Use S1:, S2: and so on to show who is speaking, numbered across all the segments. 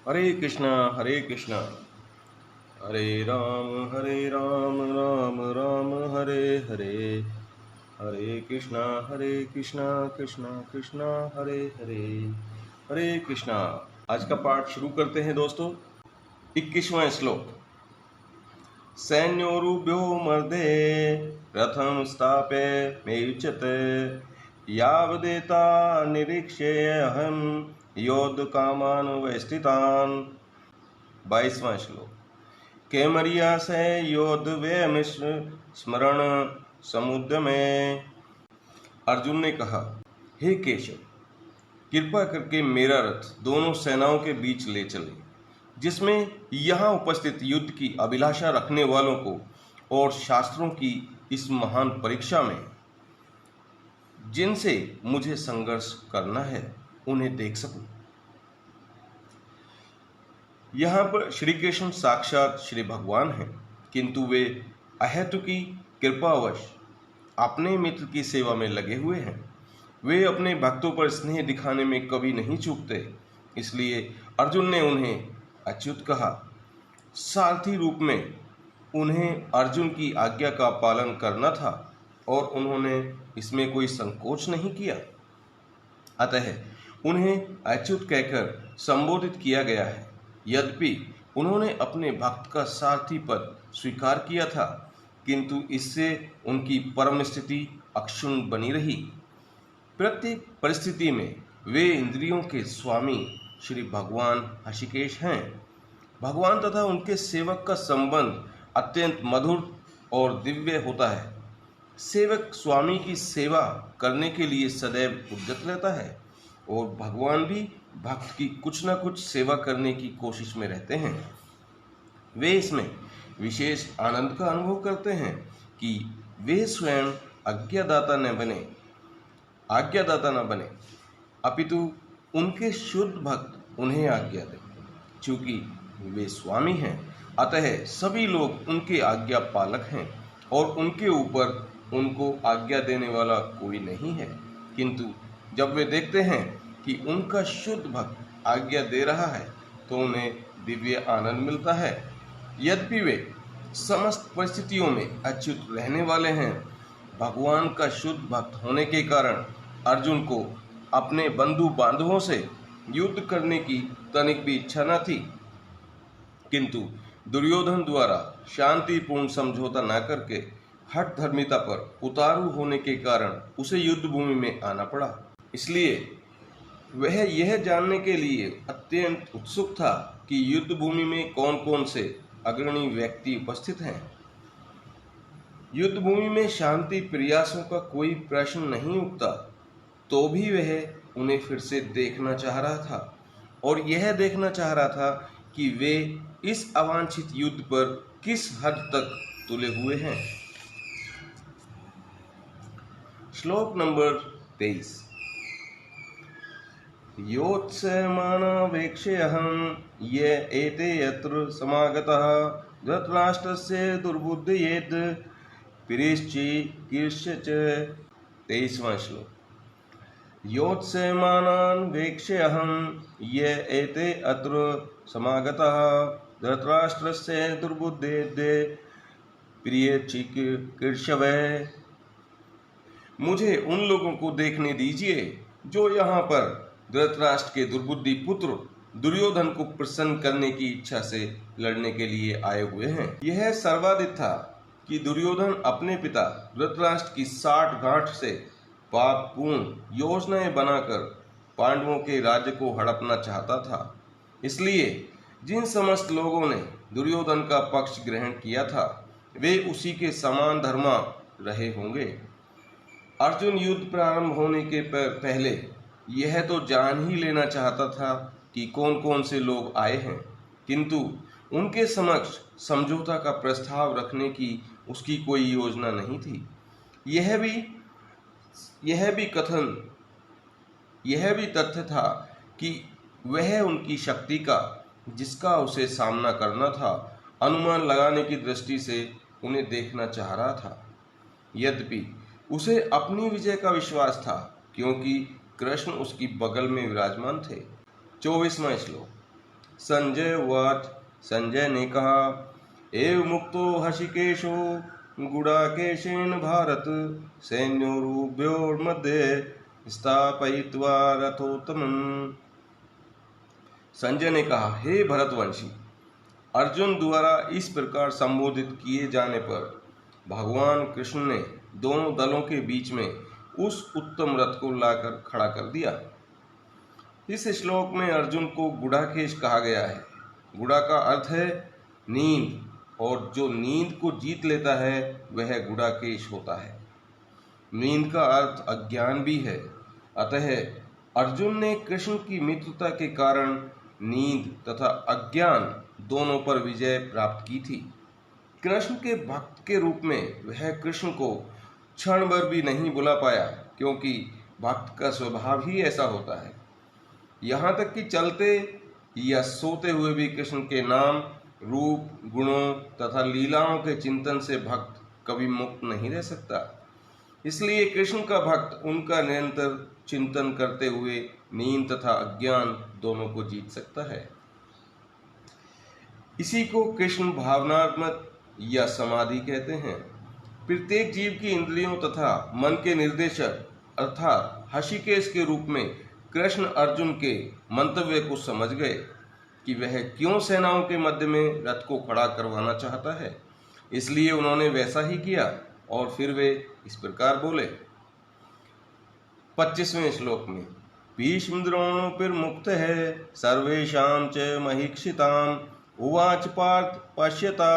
S1: हरे कृष्णा, हरे राम राम राम हरे हरे, हरे कृष्णा कृष्णा कृष्णा हरे हरे, हरे कृष्णा। आज का पाठ शुरू करते हैं दोस्तों। 21वां श्लोक। सैन्योरुभ्यो मर्दे रथं स्थापय मेयुच्यत यावदेता निरीक्ष्येऽहं योद्धकामान् व्यस्थितान्। 22वां श्लोक। केमरिया से योद्ध वे मिश्र स्मरण समुद्र में। अर्जुन ने कहा, हे केशव, कृपा करके मेरा रथ दोनों सेनाओं के बीच ले चले, जिसमें यहाँ उपस्थित युद्ध की अभिलाषा रखने वालों को और शास्त्रों की इस महान परीक्षा में जिनसे मुझे संघर्ष करना है उन्हें देख सकूं। यहाँ पर श्री कृष्ण साक्षात श्री भगवान हैं, किंतु वे अहेतुकी कृपावश अपने मित्र की सेवा में लगे हुए हैं। वे अपने भक्तों पर स्नेह दिखाने में कभी नहीं चूकते, इसलिए अर्जुन ने उन्हें अच्युत कहा। सारथी रूप में उन्हें अर्जुन की आज्ञा का पालन करना था और उन्होंने इसमें कोई संकोच नहीं किया। अतः उन्हें अच्युत कहकर संबोधित किया गया है। यद्यपि उन्होंने अपने भक्त का सारथी पद स्वीकार किया था, किंतु इससे उनकी परम स्थिति अक्षुण्ण बनी रही। प्रत्येक परिस्थिति में वे इंद्रियों के स्वामी श्री भगवान हृषिकेश हैं। भगवान तथा उनके सेवक का संबंध अत्यंत मधुर और दिव्य होता है। सेवक स्वामी की सेवा करने के लिए सदैव उद्यत रहता है और भगवान भी भक्त की कुछ न कुछ सेवा करने की कोशिश में रहते हैं। वे इसमें विशेष आनंद का अनुभव करते हैं कि वे स्वयं आज्ञादाता न बने, अपितु उनके शुद्ध भक्त उन्हें आज्ञा दें। चूंकि वे स्वामी हैं, अतः सभी लोग उनके आज्ञा पालक हैं और उनके ऊपर उनको आज्ञा देने वाला कोई नहीं है। किंतु जब वे देखते हैं कि उनका शुद्ध भक्त आज्ञा दे रहा है तो उन्हें दिव्य आनंद मिलता है। यद्यपि वे समस्त परिस्थितियों में अच्युत रहने वाले हैं, भगवान का शुद्ध भक्त होने के कारण अर्जुन को अपने बंधु बांधवों से युद्ध करने की तनिक भी इच्छा न थी, किंतु दुर्योधन द्वारा शांतिपूर्ण समझौता न करके हठ धर्मिता पर उतारू होने के कारण उसे युद्ध भूमि में आना पड़ा। इसलिए वह यह जानने के लिए अत्यंत उत्सुक था कि युद्ध भूमि में कौन कौन से अग्रणी व्यक्ति उपस्थित हैं। युद्ध भूमि में शांति प्रयासों का कोई प्रश्न नहीं उठता, तो भी वह उन्हें फिर से देखना चाह रहा था और यह देखना चाह रहा था कि वे इस अवांछित युद्ध पर किस हद तक तुले हुए हैं। श्लोक नंबर 23। योत्स्यमानावेक्ष्यहं ये एते यत्र समागतः धृतराष्ट्रस्य दुर्बुद्धयेत् पिरीश्चिकीर्ष्य च। 23वां श्लोक। योत्स्यमानावेक्ष्यहं ये एते अत्र समागतः धृतराष्ट्रस्य दुर्बुद्धयेत् पिरीश्चिकीर्षवे। मुझे उन लोगों को देखने दीजिए जो यहाँ पर धृतराष्ट्र के दुर्बुद्धि पुत्र दुर्योधन को प्रसन्न करने की इच्छा से लड़ने के लिए आए हुए हैं। यह सर्वाधिक था कि दुर्योधन अपने पिता धृतराष्ट्र की 60 गांठ से पापपूर्ण योजनाएं बनाकर पांडवों के राज्य को हड़पना चाहता था। इसलिए जिन समस्त लोगों ने दुर्योधन का पक्ष ग्रहण किया था, वे उसी के समान धर्मा रहे होंगे। अर्जुन युद्ध प्रारंभ होने के पहले यह तो जान ही लेना चाहता था कि कौन कौन से लोग आए हैं, किंतु उनके समक्ष समझौता का प्रस्ताव रखने की उसकी कोई योजना नहीं थी। यह भी तथ्य था कि वह उनकी शक्ति का, जिसका उसे सामना करना था, अनुमान लगाने की दृष्टि से उन्हें देखना चाह रहा था। यद्यपि उसे अपनी विजय का विश्वास था, क्योंकि कृष्ण उसकी बगल में विराजमान थे। 24वां श्लोक। संजय उवाच। संजय ने कहा, एव मुक्तो हषिकेशो गुडाकेशेन भारत सैन्योरुभयोर्मध्ये स्थापयित्वा रथोत्तमम्। संजय ने कहा, हे भरतवंशी, अर्जुन द्वारा इस प्रकार संबोधित किए जाने पर भगवान कृष्ण ने दोनों दलों के बीच में उस उत्तम रथ को लाकर खड़ा कर दिया। इस श्लोक में अर्जुन को गुडाकेश कहा गया है। गुड़ा का अर्थ है नींद, और जो नींद को जीत लेता है वह गुडाकेश होता है। नींद का अर्थ अज्ञान भी है। अतः अर्जुन ने कृष्ण की मित्रता के कारण नींद तथा अज्ञान दोनों पर विजय प्राप्त की थी। कृष्ण के भक्त के रूप में वह कृष्ण को क्षण भर भी नहीं बुला पाया, क्योंकि भक्त का स्वभाव ही ऐसा होता है। यहाँ तक कि चलते या सोते हुए भी कृष्ण के नाम, रूप, गुणों तथा लीलाओं के चिंतन से भक्त कभी मुक्त नहीं रह सकता। इसलिए कृष्ण का भक्त उनका निरंतर चिंतन करते हुए नींद तथा अज्ञान दोनों को जीत सकता है। इसी को कृष्ण भावनात्मक या समाधि कहते हैं। प्रत्येक जीव की इंद्रियों तथा मन के निर्देशक अर्थात हषिकेश के रूप में कृष्ण अर्जुन के मंतव्य को समझ गए कि वह क्यों सेनाओं के मध्य में रथ को खड़ा करवाना चाहता है। इसलिए उन्होंने वैसा ही किया और फिर वे इस प्रकार बोले। 25वें श्लोक में, भीष्म द्रोणोर्मुक्त है सर्वेषां च महीक्षिताम् उवाच पार्थ पश्यता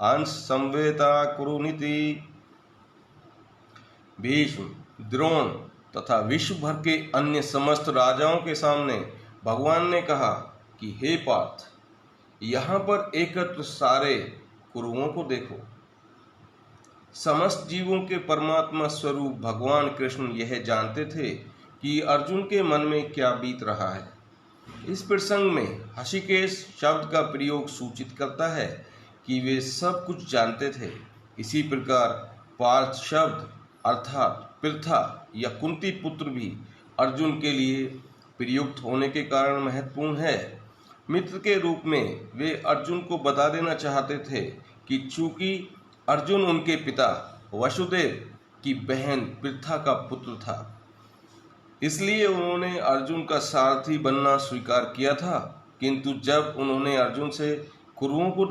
S1: अंश संवेता कुरुनीति। भीष्म, द्रोण तथा विश्व भर के अन्य समस्त राजाओं के सामने भगवान ने कहा कि हे पार्थ, यहाँ पर एकत्र सारे कुरुओं को देखो। समस्त जीवों के परमात्मा स्वरूप भगवान कृष्ण यह जानते थे कि अर्जुन के मन में क्या बीत रहा है। इस प्रसंग में हषिकेश शब्द का प्रयोग सूचित करता है कि वे सब कुछ जानते थे। इसी प्रकार पार्थ शब्द अर्थात पृथा या कुंती पुत्र भी अर्जुन के लिए प्रयुक्त होने के कारण महत्वपूर्ण है। मित्र के रूप में वे अर्जुन को बता देना चाहते थे कि चूंकि अर्जुन उनके पिता वसुदेव की बहन पृथा का पुत्र था, इसलिए उन्होंने अर्जुन का सारथी बनना स्वीकार किया था। किंतु जब उन्होंने अर्जुन से कुरुओं को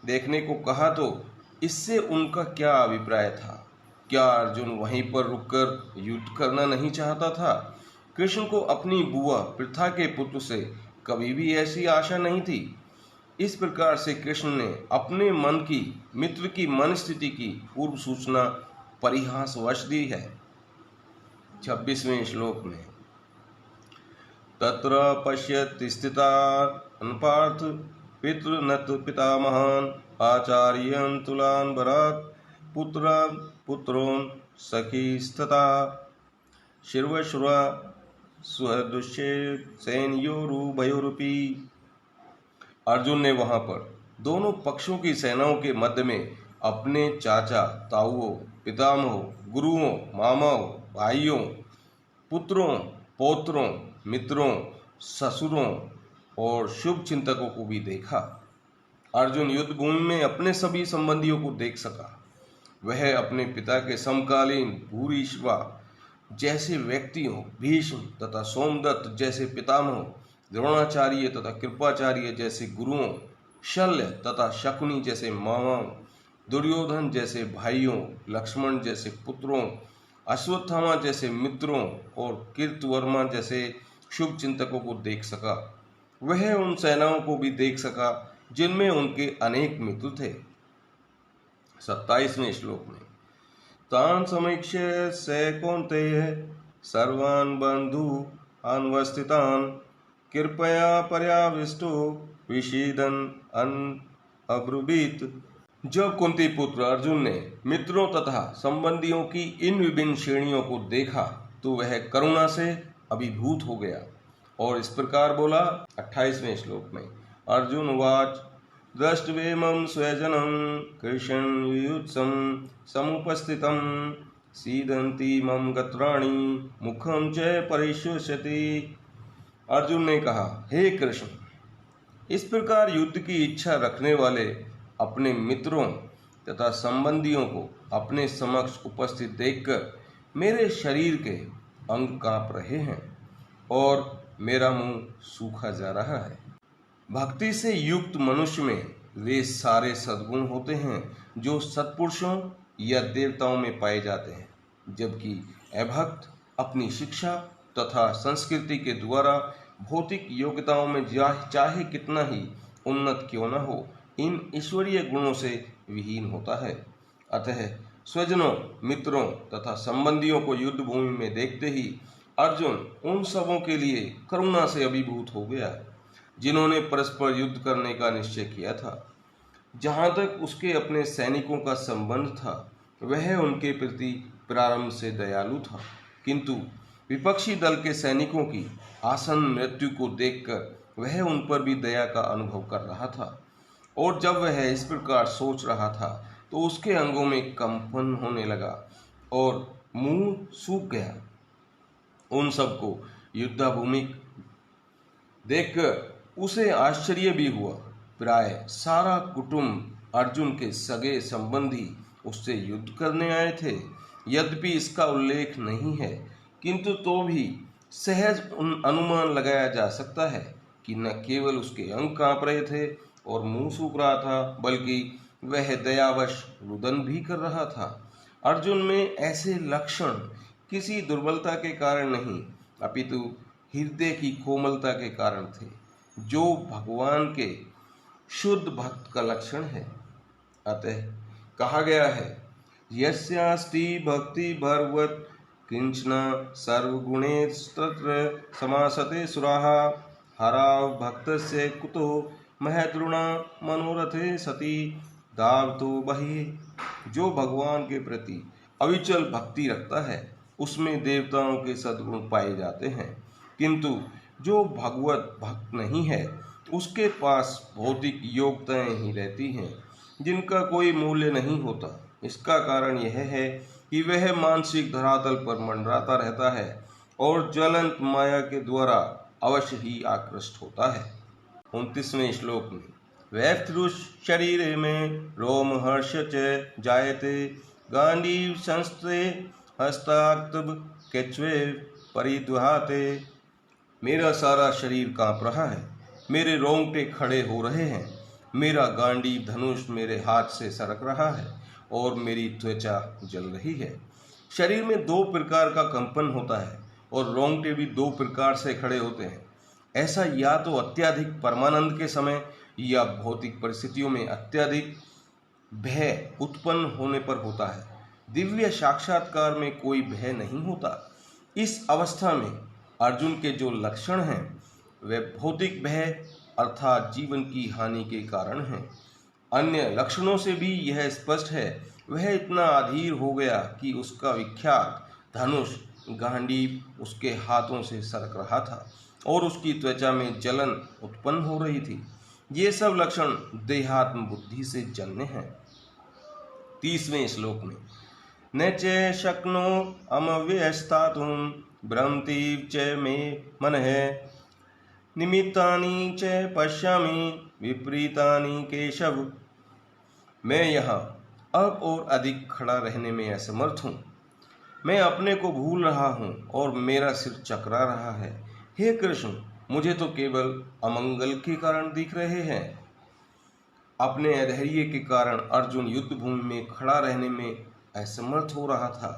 S1: देखने को कहा तो इससे उनका क्या अभिप्राय था? क्या अर्जुन वहीं पर रुककर युद्ध करना नहीं चाहता था? कृष्ण को अपनी बुआ पृथा के पुत्र से कभी भी ऐसी आशा नहीं थी। इस प्रकार से कृष्ण ने अपने मन की मित्र की मन स्थिति की पूर्व सूचना परिहासवश दी है। 26वें श्लोक में, तत्र पश्यति स्थितान् पार्थ पितृनत पितामहान् आचार्यान् तुलान् भरात् पुत्रोन् सखीस्तथा शिर्वश्रुवा स्वदुष्ये सैन्योरुभयोरपि। अर्जुन ने वहां पर दोनों पक्षों की सेनाओं के मध्य में अपने चाचा, ताऊओं, पितामहों, गुरुओं, मामाओं, भाइयों, पुत्रों, पौत्रों, मित्रों, ससुरों और शुभ चिंतकों को भी देखा। अर्जुन युद्ध भूमि में अपने सभी संबंधियों को देख सका। वह अपने पिता के समकालीन भूरिश्वा जैसे व्यक्तियों, भीष्म तथा सोमदत्त जैसे पितामहों, द्रोणाचार्य तथा कृपाचार्य जैसे गुरुओं, शल्य तथा शकुनी जैसे मामाओं, दुर्योधन जैसे भाइयों, लक्ष्मण जैसे पुत्रों, अश्वत्थामा जैसे मित्रों और कीर्तवर्मा जैसे शुभ चिंतकों को देख सका। वह उन सेनाओं को भी देख सका जिनमें उनके अनेक मित्र थे। 27वें श्लोक में, तान् समीक्ष्य स कौन्तेय सर्वान् बन्धु अन्वस्थितान् कृपया पर्याविष्टो विषीदन् अब्रुवीत्। जब कुंती पुत्र अर्जुन ने मित्रों तथा संबंधियों की इन विभिन्न श्रेणियों को देखा तो वह करुणा से अभिभूत हो गया और इस प्रकार बोला। 28वें श्लोक में, अर्जुन उवाच दृष्ट्वेमं स्वजनं कृष्णयुत्सं समुपस्थितं सीदन्ति मम गत्राणि मुखं च परिशुष्यति। अर्जुन ने कहा, हे कृष्ण, इस प्रकार युद्ध की इच्छा रखने वाले अपने मित्रों तथा संबंधियों को अपने समक्ष उपस्थित देखकर मेरे शरीर के अंग कांप रहे हैं और मेरा मुंह सूखा जा रहा है। भक्ति से युक्त मनुष्य में वे सारे सद्गुण होते हैं जो सत्पुरुषों या देवताओं में पाए जाते हैं, जबकि अभक्त अपनी शिक्षा तथा संस्कृति के द्वारा भौतिक योग्यताओं में चाहे कितना ही उन्नत क्यों न हो, इन ईश्वरीय गुणों से विहीन होता है। अतः स्वजनों, मित्रों तथा संबंधियों को युद्ध भूमि में देखते ही अर्जुन उन सबों के लिए करुणा से अभिभूत हो गया जिन्होंने परस्पर युद्ध करने का निश्चय किया था। जहाँ तक उसके अपने सैनिकों का संबंध था, वह उनके प्रति प्रारंभ से दयालु था, किंतु विपक्षी दल के सैनिकों की आसन्न मृत्यु को देखकर वह उन पर भी दया का अनुभव कर रहा था। और जब वह इस प्रकार सोच रहा था तो उसके अंगों में कंपन होने लगा और मुंह सूख गया। उन सबको युद्धभूमि देखकर उसे आश्चर्य भी हुआ। प्राय सारा कुटुंब अर्जुन के सगे संबंधी उससे युद्ध करने आए थे। यद्यपि इसका उल्लेख नहीं है, किंतु तो भी सहज अनुमान लगाया जा सकता है कि न केवल उसके अंग कांप रहे थे और मुंह सूख रहा था, बल्कि वह दयावश रुदन भी कर रहा था। अर्जुन में ऐसे लक्षण किसी दुर्बलता के कारण नहीं, अपितु हृदय की कोमलता के कारण थे, जो भगवान के शुद्ध भक्त का लक्षण है। अतः कहा गया है, यस्यास्ति भक्ति भरवत किंचना सर्वगुणैस्तत्र समासते सुराः हराव भक्तस्य कुतो महद्रुणा मनोरथे सती धावतो बहिः। जो भगवान के प्रति अविचल भक्ति रखता है उसमें देवताओं के सद्गुण पाए जाते हैं, किंतु जो भगवत भक्त नहीं है उसके पास भौतिक योग्यताएं ही रहती हैं जिनका कोई मूल्य नहीं होता। इसका कारण यह है कि वह मानसिक धरातल पर मंडराता रहता है और ज्वलंत माया के द्वारा अवश्य ही आकृष्ट होता है। 29वें श्लोक में वैफ्तृष शरीर में रोम हर्ष च जायते गांडीव संस्थे हस्ताक्तब केच्वे परिदुहाते। मेरा सारा शरीर कांप रहा है, मेरे रोंगटे खड़े हो रहे हैं, मेरा गांडीव धनुष मेरे हाथ से सरक रहा है और मेरी त्वचा जल रही है। शरीर में 2 प्रकार का कंपन होता है और रोंगटे भी 2 प्रकार से खड़े होते हैं। ऐसा या तो अत्यधिक परमानंद के समय या भौतिक परिस्थितियों में अत्यधिक भय उत्पन्न होने पर होता है। दिव्य साक्षात्कार में कोई भय नहीं होता। इस अवस्था में अर्जुन के जो लक्षण हैं वे भौतिक भय अर्थात जीवन की हानि के कारण हैं। अन्य लक्षणों से भी यह स्पष्ट है, वह इतना अधीर हो गया कि उसका विख्यात धनुष गांडीव उसके हाथों से सरक रहा था और उसकी त्वचा में जलन उत्पन्न हो रही थी। ये सब लक्षण देहात्म बुद्धि से जन्मे हैं। 30वें श्लोक में न च शक्नो अमव्यस्तातुं भ्रमति च मे मनः निमित्तानि च पश्यामि विपरीतानि केशव। मैं यहाँ अब और अधिक खड़ा रहने में असमर्थ हूँ। मैं अपने को भूल रहा हूँ और मेरा सिर चकरा रहा है। हे कृष्ण, मुझे तो केवल अमंगल के कारण दिख रहे हैं। अपने अधैर्य के कारण अर्जुन युद्ध भूमि में खड़ा रहने में असमर्थ हो रहा था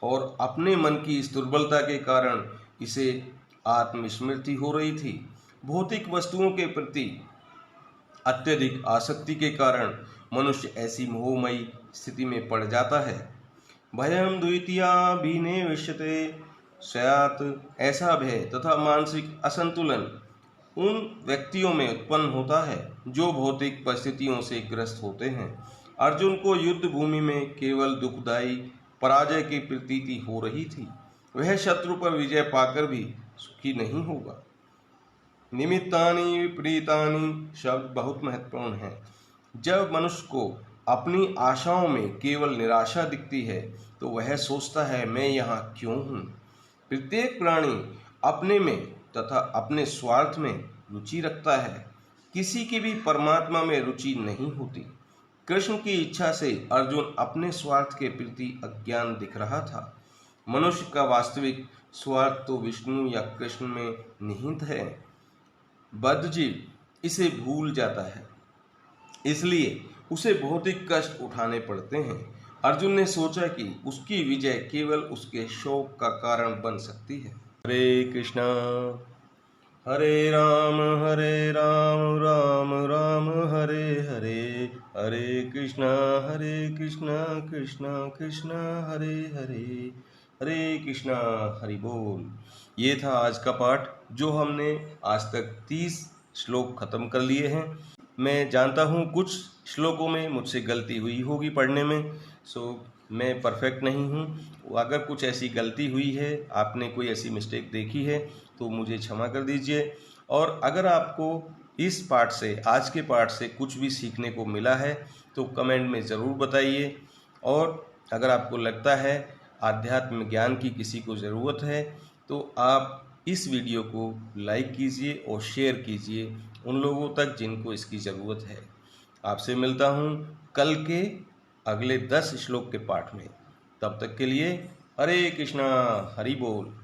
S1: और अपने मन की इस दुर्बलता के कारण इसे आत्मस्मृति हो रही थी। भौतिक वस्तुओं के प्रति अत्यधिक आसक्ति के कारण मनुष्य ऐसी मोहमयी स्थिति में पड़ जाता है। भयम द्वितीयाभिनिवेश्यते स्यात्। ऐसा भय तथा मानसिक असंतुलन उन व्यक्तियों में उत्पन्न होता है जो भौतिक परिस्थितियों से ग्रस्त होते हैं। अर्जुन को युद्ध भूमि में केवल दुखदायी पराजय की प्रतीति हो रही थी। वह शत्रु पर विजय पाकर भी सुखी नहीं होगा। निमित्तानि विपरीतानि शब्द बहुत महत्वपूर्ण है। जब मनुष्य को अपनी आशाओं में केवल निराशा दिखती है तो वह सोचता है, मैं यहाँ क्यों हूँ। प्रत्येक प्राणी अपने में तथा अपने स्वार्थ में रुचि रखता है। किसी की भी परमात्मा में रुचि नहीं होती। कृष्ण की इच्छा से अर्जुन अपने स्वार्थ के प्रति अज्ञान दिख रहा था। मनुष्य का वास्तविक स्वार्थ तो विष्णु या कृष्ण में निहित है। बद्धजीव इसे भूल जाता है, इसलिए उसे भौतिक कष्ट उठाने पड़ते हैं। अर्जुन ने सोचा कि उसकी विजय केवल उसके शोक का कारण बन सकती है। हरे कृष्णा हरे राम राम राम हरे हरे, हरे कृष्णा कृष्णा कृष्णा हरे हरे, हरे कृष्णा। हरि बोल। ये था आज का पाठ, जो हमने आज तक 30 श्लोक खत्म कर लिए हैं। मैं जानता हूँ कुछ श्लोकों में मुझसे गलती हुई होगी पढ़ने में, मैं परफेक्ट नहीं हूँ। अगर कुछ ऐसी गलती हुई है, आपने कोई ऐसी मिस्टेक देखी है, तो मुझे क्षमा कर दीजिए। और अगर आपको इस पाठ से, आज के पाठ से कुछ भी सीखने को मिला है तो कमेंट में ज़रूर बताइए। और अगर आपको लगता है आध्यात्म ज्ञान की किसी को ज़रूरत है, तो आप इस वीडियो को लाइक कीजिए और शेयर कीजिए उन लोगों तक जिनको इसकी ज़रूरत है। आपसे मिलता हूँ कल के अगले 10 श्लोक के पाठ में। तब तक के लिए हरे कृष्णा, हरि बोल।